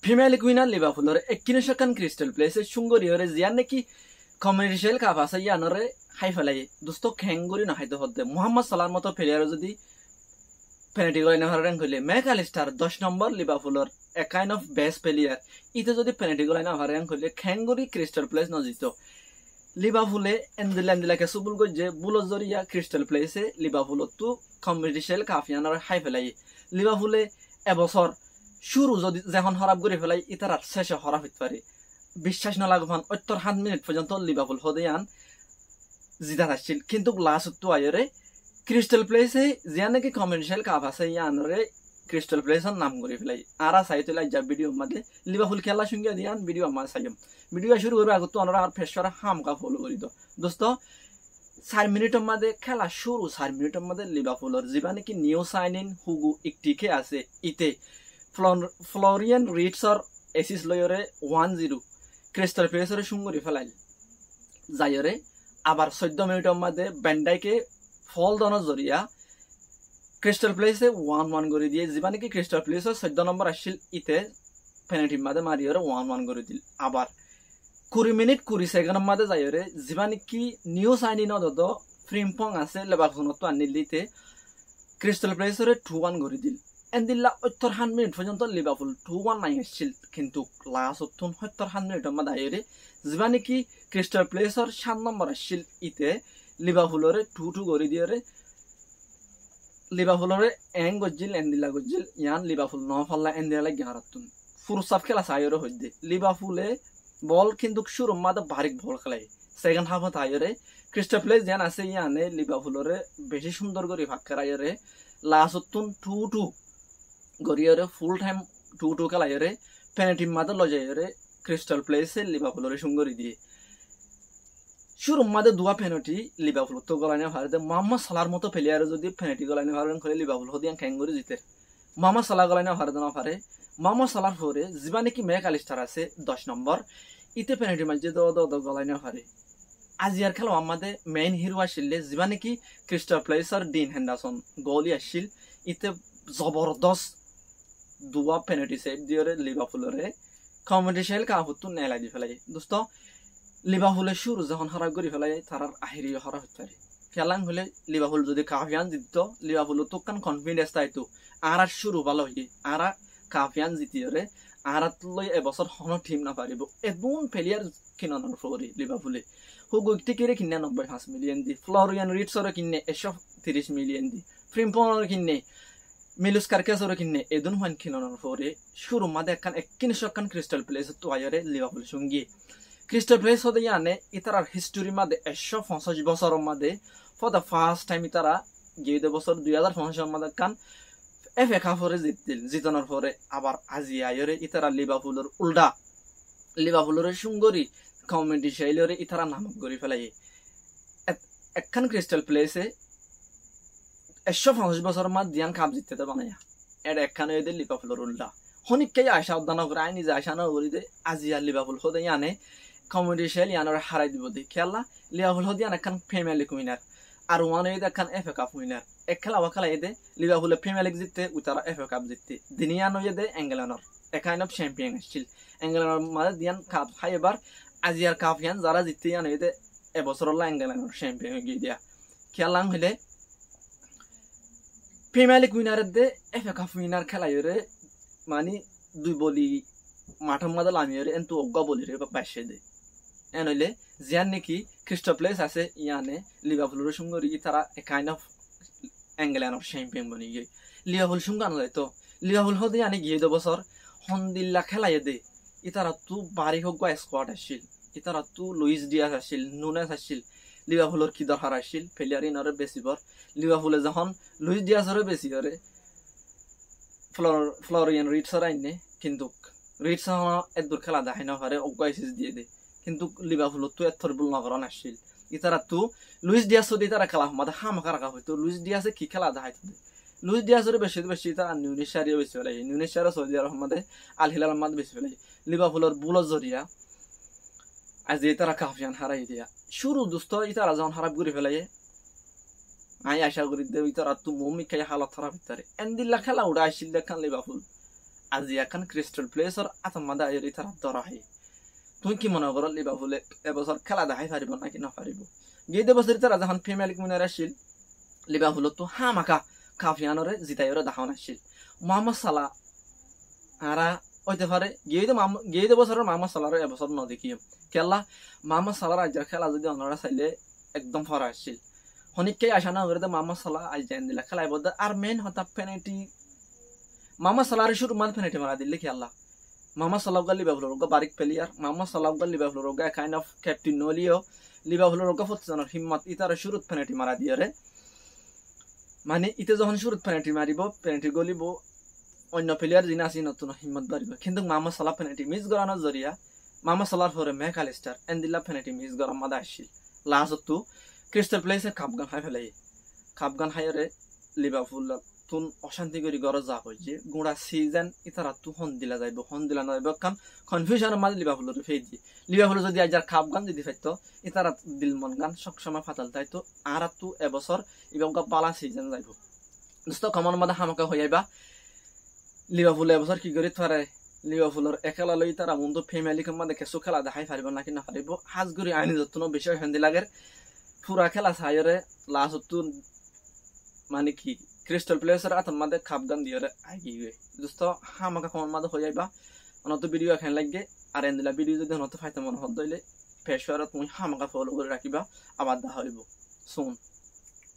premier league winner লিভারপুলের 51 crystal প্যালেসে সুঙ্গরিয়রে জিয়ান নাকি কমিউনিটি শিল্ড কাপ আছে ইয়ানরে হাই ফেলাই দোস্ত খেঙ্গুরি না হাইতে হতে মোহাম্মদ সালাহর মতো প্লেয়ার যদি পেনাল্টি গলাইনে হারেন কইলে ম্যাকআলিস্টার 10 নম্বর লিভারপুলের a kind of best player ইতে যদি পেনাল্টি গলাইনে হারেন কইলে খেঙ্গুরি ক্রিস্টাল প্যালেস ন জিতো লিভারপুলে এন্দিলাকে সুবুল গজে বুলো জরিয়া ক্রিস্টাল প্যালেসে লিভারপুল তো কমিউনিটি শিল্ড কাপ ইয়ানরে হাই ফেলাই লিভারপুলে এবছর শুরু যদি যখন হরাপ করে ফেলাই ইতার শেষে হরাপ হইতে পারে বিশ্বাস না লাগবান ৭ মিনিট পর্যন্ত লিভারপুল হদেয়ান জিতা থাকছিল কিন্তু লাস্ট তো আয়রে ক্রিস্টাল প্যালেসে জিয়া নাকি কমিউনিটি কাপ আছে ইয়ানরে ক্রিস্টাল প্যালেসের নাম করে ফেলাই আরা সাইতে যা ভিডিও মাঝে লিভারপুল খেলা সঙ্গে দিয়ান ভিডিও আমার সাইম ভিডিও শুরু করবে আগত আমরা আর ফেসরা হামকা ফলো করি তো দোস্ত 4 মিনিটের মধ্যে খেলা শুরু 4 মিনিটের মধ্যে লিভারপুলের জিবা নাকি নিউ সাইন ইন হুগু একটিকে আছে ইতে ফ্লোরিয়ান রিডসর এসিস লয়রে 1-0 ক্রিস্টাল প্যালেসের সুঙ্গরি ফেলাইল যাইরে আবার 14 মিনিটের মধ্যে বেন্ডাইকে ফল দনের জরিয়া ক্রিস্টাল প্যালেসে 1-1 করে দিয়ে জিবা নাকি ক্রিস্টাল প্যালেসের 14 নম্বর আসছিল ইতে পেনাল্টির মধ্যে মারিয়রে 1-1 করে দিল আবার 20 মিনিট 20 সেকেন্ডের মধ্যে যাইরে জিবা নাকি নিউ সাইন ইন দদ ফ্রিম্পং আছে লেভারকুসেন তো আনিলিতে ক্রিস্টাল প্যালেসের 2-1 করে দিল এন্দিল্লা ৭ মিনিট পর্যন্ত লিভারপুল 2-1 নাই আসছিল কিন্তু লাস্ট ৭ মিনিটের মধ্যে আইরে জিবা নাকি ক্রিস্টাল প্যালেসের 7 নম্বর আসছিল ইতে লিভারপুলের 2-2 করে দিয়ে লিভারপুলের এং গজ্জিল এন্দিল্লা গজ্জিল ইয়ান লিভারপুল ন ফাল্লা এন্দিলা গিয়ারাতুন ফুরসাফ খেলা সাইরে হইদে লিভারপুলে বল কিন্তু শুরুর মধ্যে বারিক বল খেলাই সেকেন্ড হাফত আইরে ক্রিস্টাল প্যালেস যেন আছে ইয়ানে লিভারপুলের বেশি সুন্দর করে ভাগ করাইরে লাস্ট 2-2 গরিয়রে ফুল টাইম 2-2 খেলাইরে পেনাল্টির মধ্যে লজাইরে ক্রিস্টাল প্যালেসে লিভারপুলের সুঙ্গরি দিয়ে শুরুর মধ্যে দুয়া পেনাল্টি লিভারপুল তো গলাইনে হারে মোহাম্মদ সালাহর মতো প্লেয়ার যদি পেনাল্টি গলাইনে হারেন করে লিভারপুল হদিয়ান খেঙ্গুরি জিতে মোহাম্মদ সালাহ গলাইনে হারে না পারে মোহাম্মদ সালাহর পরে জিবা নাকি ম্যাকআলিস্টার আছে 10 নম্বর ইতে পেনাল্টি মাঝে গলাইনে হারে আজিয়ার খেলা আমাদের মেইন হিরো আসলে জিবা নাকি ক্রিস্টাল প্যালেসের ডিন হেন্ডারসন গোলি আসছিল ইতে জবরদস্ত দুয়া পেনাল্টি সেভ দিয়ে লিভারপুলের কমিউনিটি শিল্ড কাপ তো নেলাই দি ফেলাই দোস্ত লিভারপুলের শুরু যখন হারা করে ফেলাই তার আহিরি হারা হতে পারে খেলাং হলে লিভারপুল যদি কাফিয়ান জিতত লিভারপুল তো কান কনফিডেন্স তাইতো আর শুরু ভালো হই আর কাফিয়ান জিতিয়ে আর লই এবছর হন টিম না পারিব এদুন প্লেয়ার কিনানোর ফরি লিভারপুলে হুগু টিকেরে কিনে 95 মিলিয়ন দি ফ্লোরিয়ান রিডসরে কিনে 130 মিলিয়ন দি ফ্রিম্পনের কিনে মিলুস কার্কেসরে কিনে এদুন হান কিনানোর ফরে শুরু মাদে কান 51 ক্রিস্টাল প্যালেস তো আয়ারে লিভারপুল সঙ্গী ক্রিস্টাল প্যালেস হতে ইয়ানে ইতারার হিস্টোরি মাদে 150 বছরের মাদে ফর দ্য ফার্স্ট টাইম ইতারা গিয়ে বছর 2050 মাদে কান এফএ কাপরে জিতানোর পরে আবার আজি আয়রে ইতারা লিভারপুলের উল্টা লিভারপুলের সুঙ্গরি কমিউনিটি শিল্ডরে ইতারা নামক করে ফেলাই একখান ক্রিস্টাল প্যালেসে 150 বছরের মাদ দিয়ান কাপ জিততে বানায়া এটা একখানে এদের লিভারপুলের উল্টা হনিককে আশা উদ্যান করে আইনি যে আশা না করি দে আজি আর লিভারপুল হতে ইয়ানে কমিউনিটি শিল্ড ইয়ানরে হারাই দিব দে খেলা লিভারপুল হতে ইয়ান একখান প্রিমিয়ার লিগ উইনার আর ওয়ান এদ একখান এফএ কাপ উইনার এক খেলা ওয়া খেলা এদে লিভারপুল প্রিমিয়ার লিগ জিততে উতারা এফএ কাপ জিততে দিনিয়ান এদে ইংল্যান্ডর এ কাইন্ড অফ চ্যাম্পিয়ন আসছিল ইংল্যান্ডর মানে দিয়ান কাপ হাই এবার আজিয়ার কাপ ইয়ান যারা জিততে ইয়ান এদে এবছরলা ইংল্যান্ডর চ্যাম্পিয়ন হয়ে গিয়ে দিয়া খেলাং হইলে প্রিমিয়ার লিগ উইনার দে এফএ কাপ উইনার খেলাইরে মানে দুই বলি মাঠের মধ্যে লামিয়ে এন্তু অজ্ঞা বলি রে বাইশে দে এনইলে জিয়ান নাকি ক্রিস্টাল প্যালেস আছে ইয়ানে লিভারপুলের সঙ্গে তারা এ কাইন্ড অফ ইংল্যান্ডর চ্যাম্পিয়ন বনি গিয়ে লিভারপুল সঙ্গে আনা যায় তো লিভারপুল হতে ইয়ানে গিয়ে বছর হন্দিল্লা খেলাই দে ইতারা তু বাড়ি হোক বা স্কোয়াড আসছিল ইতারা তু লুইস ডিয়াস আসছিল নুনেস আসছিল লিভারপুলের কি দরকার আসছিল প্লেয়ার ইনরে বেশি বর লিভারপুলে যখন লুইস ডিয়াসরে বেশি করে ফ্লোরিয়ান রিডসর আইনে কিন্তু রিডস এদুর খেলা দেখাই না পারে অগ্গাইসিস দিয়ে দে কিন্তু লিভারপুল তো এথর বল নগরন আসছিল ইতারা তো লুইস ডিয়াস যদি তারা খেলা মাথা হামাকা রাখা হইতো লুইস ডিয়াসে কি খেলা দেখাইতো লুইস ডিয়াসের বেশি তারা নিউনিস শারিও বেশি ফেলাই নিউনিস শারিও সৌদি আরব মধ্যে আল হিলাল মাদ বেশি ফেলাই লিভারপুলের বুলর জরিয়া আজ তারা কাফিয়ান হারাই দিয়া শুরু দুস্ত ইতারা যখন হারাপ করে ফেলাই আই আশা করি দে ইতারা তো মমি খাই হালত খারাপ ইতারে এন্দিল্লা খেলা উড়া আসছিল দেখান লিভারপুল আজি এখন ক্রিস্টাল প্লেসর আতমাদা আইরি তারা দরাহে তুই কি মনে করো লিভারপুলে এবছর খেলা দেখাই পারিব নাকি না পারিব গেদে বছর তারা যখন প্রিমিয়ার লিগ উইনার আসিল লিভারপুলত তো হামাকা কাফিয়ানরে জিতাইরে দেখানো আসিল মোহাম্মদ সালাহ আরা হইতে পারে গেদে বছরের মোহাম্মদ সালাহর এবছর ন দেখিও খেলা মোহাম্মদ সালাহর আজের খেলা যদি অন্যরা চাইলে একদম ফরা আসছিল হনিককে আসা না করে মোহাম্মদ সালাহ আজ জান দিলা খেলাই বদ আর মেন হতা পেনাল্টি মোহাম্মদ সালাহর শুরু মান পেনাল্টি মারা দিলে খেলা মোহাম্মদ সালাহ গা লিভারপুলের রোগা বারিক প্লেয়ার মোহাম্মদ সালাহ গা লিভারপুলের রোগা কাইন্ড অফ ক্যাপ্টেন নলিও লিভারপুলের রোগা ফতজনের হিম্মত ইতার শুরুত পেনাল্টি মারা দিয়ে রে মানে ইতে যখন শুরুত পেনাল্টি মারিব পেনাল্টি গলিব অন্য প্লেয়ার যিনি আছে নতুন হিম্মত বাড়িব কিন্তু মোহাম্মদ সালাহ পেনাল্টি মিস করানোর জরিয়া মোহাম্মদ সালাহর পরে ম্যাকআলিস্টার এন্দিলা পেনাল্টি মিস করার মাদা আসছিল লাস্ট তো ক্রিস্টাল প্লেসে কাপগান হাই ফেলাই কাপগান হাইরে লিভারপুল তুন অশান্তি করি গরজ যা হয়েছে গোড়া সিজন ইতারা তু হন দিলা না যাইব কারণ কনফিউশনের মাঝে লিভারপুলের ফেই দিয়ে লিভারপুল যদি আজ কাপগান যদি ফেরত ইতারা দিল মন গান সবসময় ফাতাল তাই তো আর তু এবছর ইবাকা পালা সিজন যাইব দোস্ত কমন মাদা হামাকা হয়ে যাইবা লিভারপুল এবছর কি করি থারে লিভারপুলের একেলা লই তারা মন্দ ফ্যামিলি মাঝে কিছু খেলা দেখাই পারিব নাকি না পারিব হাজ করি আইনি যত্ন বিষয় হেন্দি লাগের পুরা খেলা চাইরে লাস্ট মানে কি ক্রিস্টাল প্লেসের আতম মাদে খাপগান দিয়ে আগিয়ে দোস্ত হামাকা কমন মাদে হয়ে যাইবা অনত ভিডিও এখানে লাগে আর এন্দিলা ভিডিও যদি অনত ফাইতে মনে হত দইলে ফেসওয়ার তুমি হামাকা ফলো করে রাখিবা আবার দেখা হইব শুন